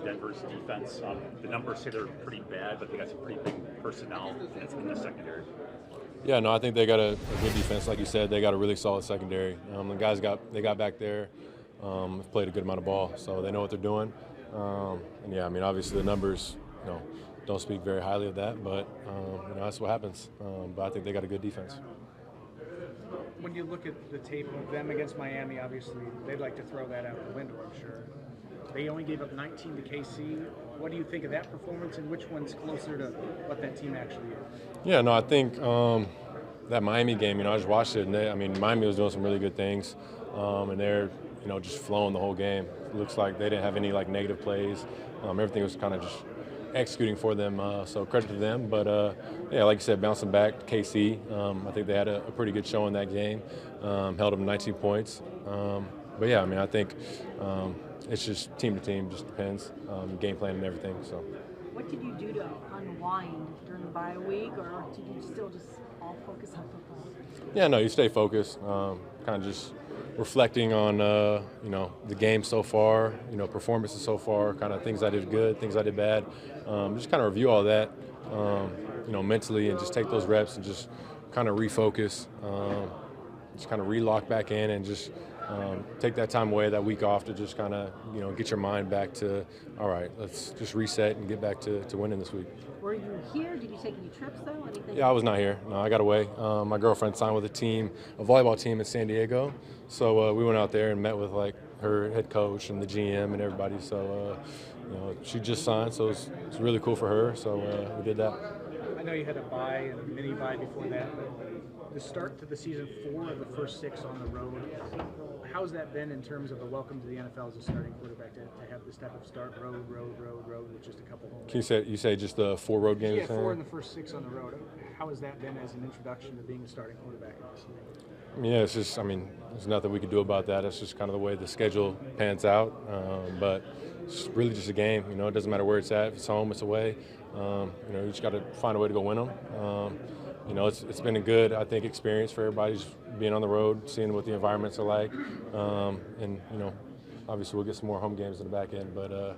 Denver's defense? The numbers say they're pretty bad, but they got some pretty big personnel in the secondary. Yeah, no, I think they got a good defense. Like you said, they got a really solid secondary. The guys got back there, have played a good amount of ball, so they know what they're doing. And yeah, I mean, obviously the numbers, don't speak very highly of that, but that's what happens. But I think they got a good defense. When you look at the tape of them against Miami, obviously they'd like to throw that out the window, I'm sure. They only gave up 19 to KC. What do you think of that performance, and which one's closer to what that team actually is? Yeah, no, I think that Miami game, I just watched it, and Miami was doing some really good things, and they're, just flowing the whole game. It looks like they didn't have any negative plays. Everything was kind of just executing for them, so credit to them. But yeah, like you said, bouncing back to KC, I think they had a pretty good show in that game, held them 19 points. But yeah, I think it's just team to team, just depends, game plan and everything. So. What did you do to unwind during the bye week, or did you still just all focus on football? Yeah, no, you stay focused, kind of just reflecting on, the game so far, performances so far, kind of things I did good, things I did bad. Just kind of review all that, mentally, and just take those reps and just kind of refocus, just kind of relock back in and just take that time away, that week off, to just kind of, get your mind back to, all right, let's just reset and get back to winning this week. Were you here? Did you take any trips, though? Anything? Yeah, I was not here. No, I got away. My girlfriend signed with a volleyball team in San Diego. So we went out there and met with her head coach and the GM and everybody. So, she just signed, so it's really cool for her. So we did that. I know you had a bye and a mini bye before that, but the start to the season, 4 of the first 6 on the road. How's that been in terms of a welcome to the NFL as a starting quarterback to have this type of start, road with just a couple home games? Can you say just the 4 road games? Yeah, 4 in the first 6 on the road. How has that been as an introduction to being a starting quarterback in this league? Yeah, it's just, there's nothing we can do about that. It's just kind of the way the schedule pans out. But it's really just a game. It doesn't matter where it's at. If it's home, it's away. You just got to find a way to go win them. It's been a good, I think, experience for everybody, just being on the road, seeing what the environments are like. And obviously we'll get some more home games in the back end. But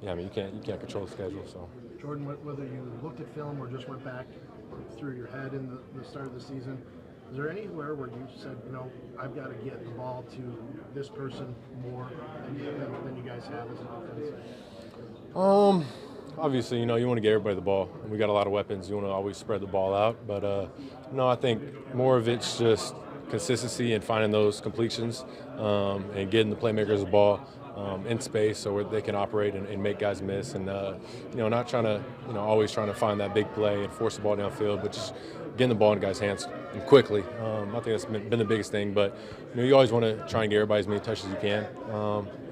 yeah, you can't control the schedule. So. Jordan, whether you looked at film or just went back through your head in the start of the season, is there anywhere where you said, I've got to get the ball to this person more than you guys have as an offense? Obviously, you want to get everybody the ball. And we got a lot of weapons. You want to always spread the ball out. But, no, I think more of it's just consistency and finding those completions and getting the playmakers the ball in space so where they can operate and make guys miss. And, not trying to, always trying to find that big play and force the ball downfield, but just getting the ball in guys' hands quickly. I think that's been the biggest thing. But, you always want to try and get everybody as many touches as you can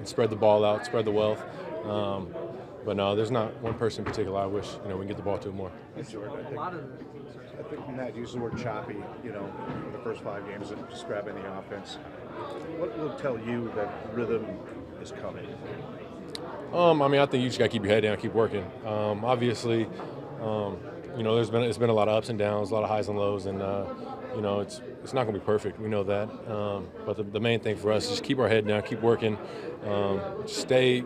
and spread the ball out, spread the wealth. But no, there's not one person in particular I wish, we can get the ball to more. Jordan, I think Matt used the word choppy, in the first 5 games of describing the offense. What will tell you that rhythm is coming? I think you just got to keep your head down, keep working. Obviously, it's been a lot of ups and downs, a lot of highs and lows, and it's not going to be perfect. We know that. But the main thing for us is just keep our head down, keep working, stay,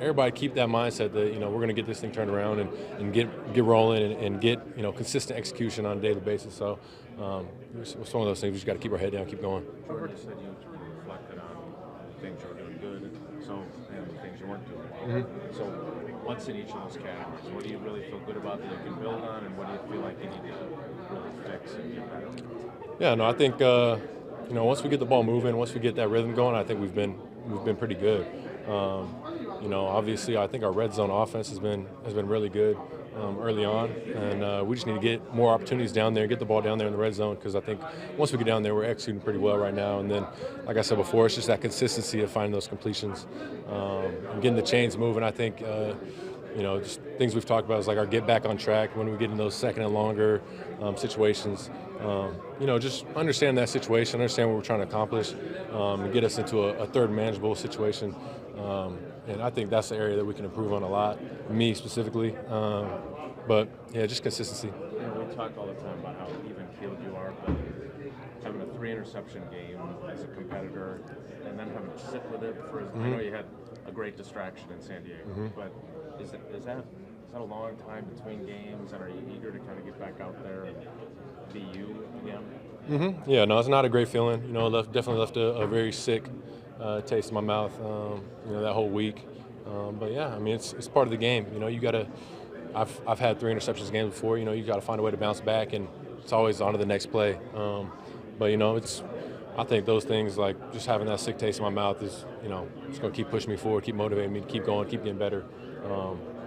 everybody keep that mindset that we're going to get this thing turned around and get rolling and get consistent execution on a daily basis. So it's one of those things we just got to keep our head down, keep going. Jordan said you reflected on things you were doing good, and things you weren't doing well. Mm-hmm. So what's in each of those categories? What do you really feel good about that you can build on, and what do you feel like you need to really fix and get better? Yeah, no, I think once we get the ball moving, once we get that rhythm going, I think we've been pretty good. Obviously, I think our red zone offense has been really good early on, and we just need to get more opportunities down there, get the ball down there in the red zone, because I think once we get down there, we're executing pretty well right now. And then, like I said before, it's just that consistency of finding those completions and getting the chains moving. I think, just things we've talked about is like our get back on track when we get in those second and longer situations. Just understand that situation, understand what we're trying to accomplish, and get us into a third manageable situation. And I think that's the area that we can improve on a lot, me specifically. But, yeah, just consistency. We talk all the time about how even-keeled you are, but having a 3-interception game as a competitor and then having to sit with it for I know you had a great distraction in San Diego. Mm-hmm. But is that a long time between games, and are you eager to kind of get back out there and be you again? Mm-hmm. Yeah, no, it's not a great feeling. You know, definitely left a very sick taste in my mouth. You know, that whole week. But yeah, I mean, it's part of the game. You know, you gotta. I've had 3 interceptions games before. You know, you got to find a way to bounce back, and it's always on to the next play. But you know, I think those things, like just having that sick taste in my mouth, is, you know, it's going to keep pushing me forward, keep motivating me to keep going, keep getting better.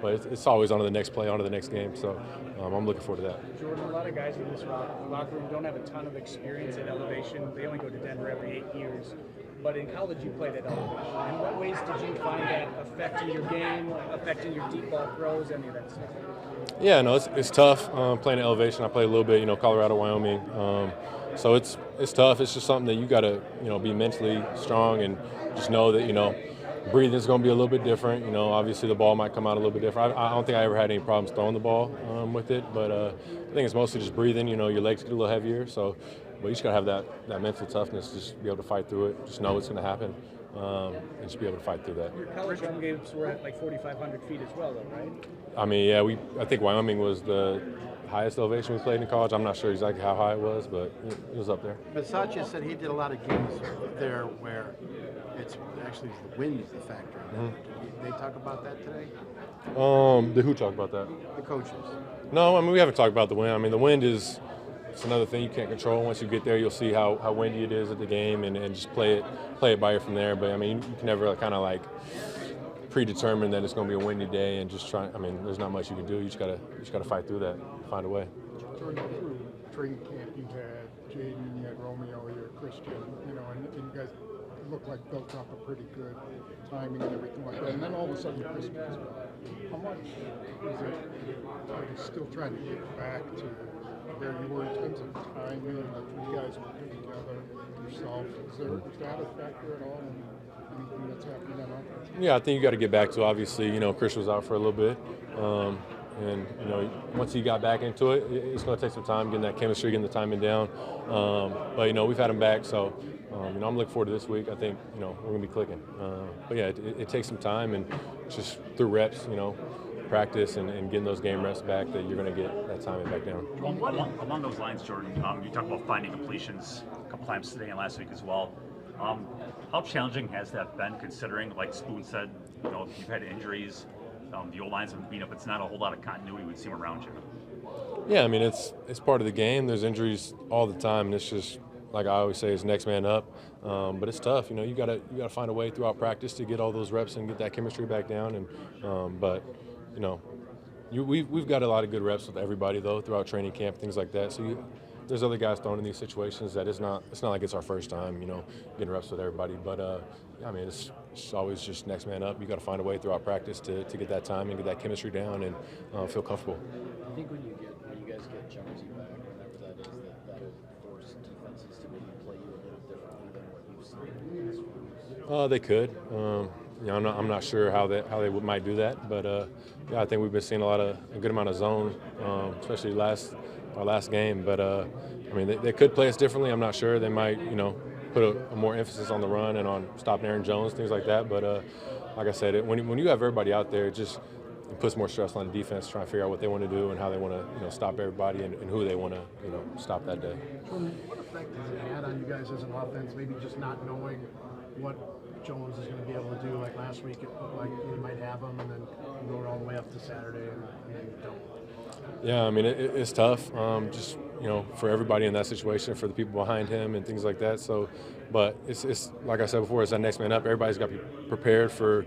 But it's always on to the next play, on to the next game. So I'm looking forward to that. Jordan, a lot of guys in this locker room don't have a ton of experience at elevation. They only go to Denver every 8 years. But in college, you played at elevation. In what ways did you find that affecting your game, affecting your deep ball throws, any of that stuff? Yeah, no, it's tough playing at elevation. I played a little bit, you know, Colorado, Wyoming. So it's tough. It's just something that you got to, you know, be mentally strong and just know that, you know, breathing is going to be a little bit different. You know, obviously the ball might come out a little bit different. I don't think I ever had any problems throwing the ball with it, but I think it's mostly just breathing. You know, your legs get a little heavier, so but you just got to have that mental toughness, just be able to fight through it. Just know it's going to happen, and just be able to fight through that. Your college run games were at like 4,500 feet as well, though, right? I mean, yeah, I think Wyoming was the highest elevation we played in college. I'm not sure exactly how high it was, but it was up there. But Satya said he did a lot of games there where it's actually the wind is the factor. Did they talk about that today? Did who talk about that? The coaches. No, I mean, we haven't talked about the wind. I mean, the wind is it's another thing you can't control. Once you get there, you'll see how windy it is at the game and just play it by ear from there. But I mean, you can never kind of like predetermine that it's going to be a windy day and just try. I mean, there's not much you can do. You just gotta fight through that, find a way. Jordan, through training camp, you had Jaden, you had Romeo, you had Christian, you know, and you guys looked like built up a pretty good timing and everything like that. And then all of a sudden, Christmas is gone. How much is it? Are you still trying to get back to where you were in terms of timing that you guys were putting together yourself? Is that a factor at all in anything that's happening on offense? Yeah, I think you got to get back to, obviously, you know, Chris was out for a little bit. And, you know, once he got back into it, it's going to take some time getting that chemistry, getting the timing down. But, you know, we've had him back, so, you know, I'm looking forward to this week. I think, you know, we're going to be clicking. But, yeah, it takes some time and just through reps, you know, practice and getting those game reps back that you're going to get that timing back down. Along those lines, Jordan, you talked about finding completions a couple times today and last week as well. How challenging has that been, considering, like Spoon said, you know, you've had injuries, the old lines have been beat up. It's not a whole lot of continuity would seem around you. Yeah, I mean, it's part of the game. There's injuries all the time, and it's just, like I always say, it's next man up. But it's tough. You know, you gotta find a way throughout practice to get all those reps and get that chemistry back down. And but you know, we've got a lot of good reps with everybody though throughout training camp, things like that. So there's other guys thrown in these situations that it's not like it's our first time, you know, getting reps with everybody. But I mean, it's always just next man up. You got to find a way throughout practice to get that time and get that chemistry down and feel comfortable. I think when you guys get Jonesy back, whenever that is, that'll force defenses to maybe play you a little differently than what you've seen. They could. You know, I'm not sure how they might do that, but yeah, I think we've been seeing a good amount of zone, especially our last game. But I mean, they could play us differently. I'm not sure. They might, you know, put a more emphasis on the run and on stopping Aaron Jones, things like that. But like I said, when you have everybody out there, it puts more stress on the defense trying to figure out what they want to do and how they want to, you know, stop everybody and who they want to, you know, stop that day. What effect does it have on you guys as an offense, maybe just not knowing what Jones is going to be able to do? Like last week, it looked like you might have him, and then you go all the way up to Saturday, and then you don't. Yeah, I mean, it's tough, just, you know, for everybody in that situation, for the people behind him and things like that. So, but it's like I said before, it's that next man up. Everybody's got to be prepared for,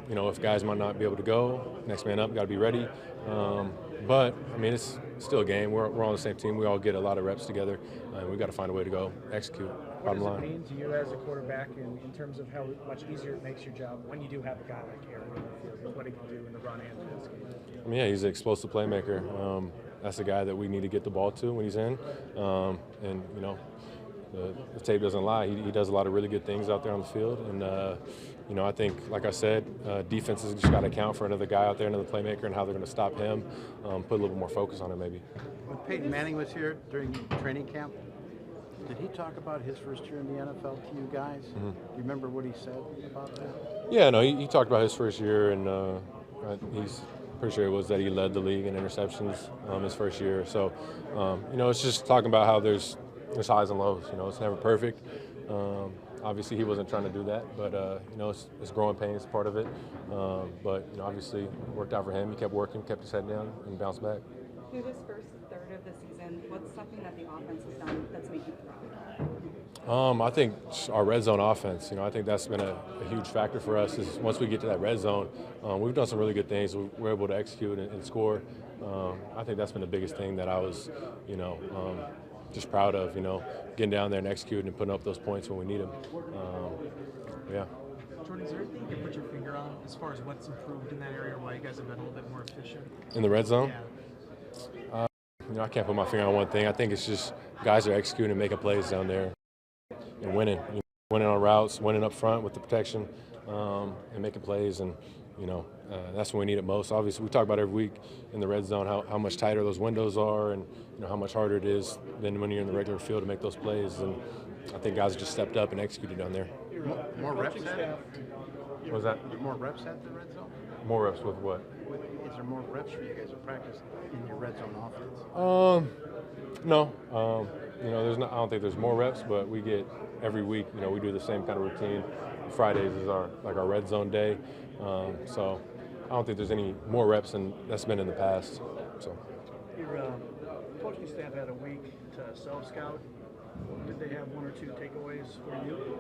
you know, if guys might not be able to go, next man up, got to be ready. But, I mean, it's still a game. We're on the same team. We all get a lot of reps together, and we've got to find a way to go execute. What does it mean to you as a quarterback in terms of how much easier it makes your job when you do have a guy like Aaron in the field, what he can do in the run and in this game? I mean, yeah, he's an explosive playmaker. That's the guy that we need to get the ball to when he's in. And, you know, the tape doesn't lie. He does a lot of really good things out there on the field. And, you know, I think, like I said, defenses just got to account for another guy out there, another playmaker, and how they're going to stop him, put a little bit more focus on him maybe. When Peyton Manning was here during training camp, Did he talk about his first year in the NFL to you guys? Do you remember what he said about that? Yeah, no, he talked about his first year, and he's pretty sure it was that he led the league in interceptions his first year. So, it's just talking about how there's highs and lows. It's never perfect. Obviously, he wasn't trying to do that, but it's growing pains, part of it. But obviously, it worked out for him. He kept working, kept his head down, and bounced back. Through this first third of the season, what's something that the offense has done that's made you proud? I think our red zone offense, I think that's been a huge factor for us. Is once we get to that red zone, we've done some really good things. We're able to execute and score. I think that's been the biggest thing that I was, just proud of. Getting down there and executing and putting up those points when we need them. Yeah. Jordan, is there anything you can put your finger on as far as what's improved in that area, why you guys have been a little bit more efficient? In the red zone? Yeah. I can't put my finger on one thing. I think it's just guys are executing and making plays down there and winning. Winning on routes, winning up front with the protection, and making plays. And, that's when we need it most. Obviously, we talk about every week in the red zone how much tighter those windows are and, how much harder it is than when you're in the regular field to make those plays. And I think guys just stepped up and executed down there. More reps at it? What was that? More reps at the red zone? More reps with what? Is there more reps for you guys to practice in your red zone offense? No. There's not. I don't think there's more reps, but we get every week. We do the same kind of routine. Fridays is our red zone day. So I don't think there's any more reps than that's been in the past. So. Your coaching staff had a week to self-scout. Did they have one or two takeaways for you?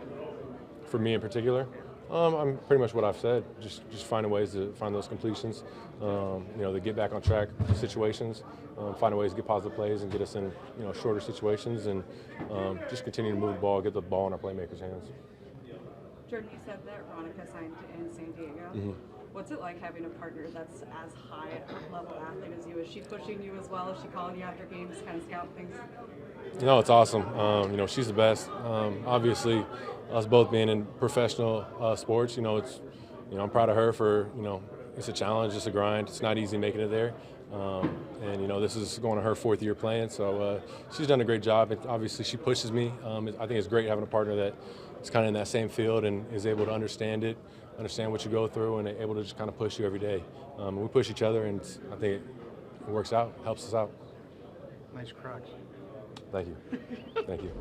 For me in particular, I'm pretty much what I've said. Just finding ways to find those completions. To get back on track situations. Finding ways to get positive plays and get us in shorter situations, and just continue to move the ball, get the ball in our playmakers' hands. Jordan, you said that Veronica signed in San Diego. What's it like having a partner that's as high a level athlete as you? Is she pushing you as well? Is she calling you after games, kind of scout things? It's awesome. She's the best. Obviously, us both being in professional sports, I'm proud of her for, it's a challenge, it's a grind. It's not easy making it there. This is going to her 4th year playing, so she's done a great job. Obviously, she pushes me. I think it's great having a partner that is kind of in that same field and is able to understand what you go through, and able to just kind of push you every day. We push each other, and I think it works out, helps us out. Nice Crocs. Thank you. Thank you.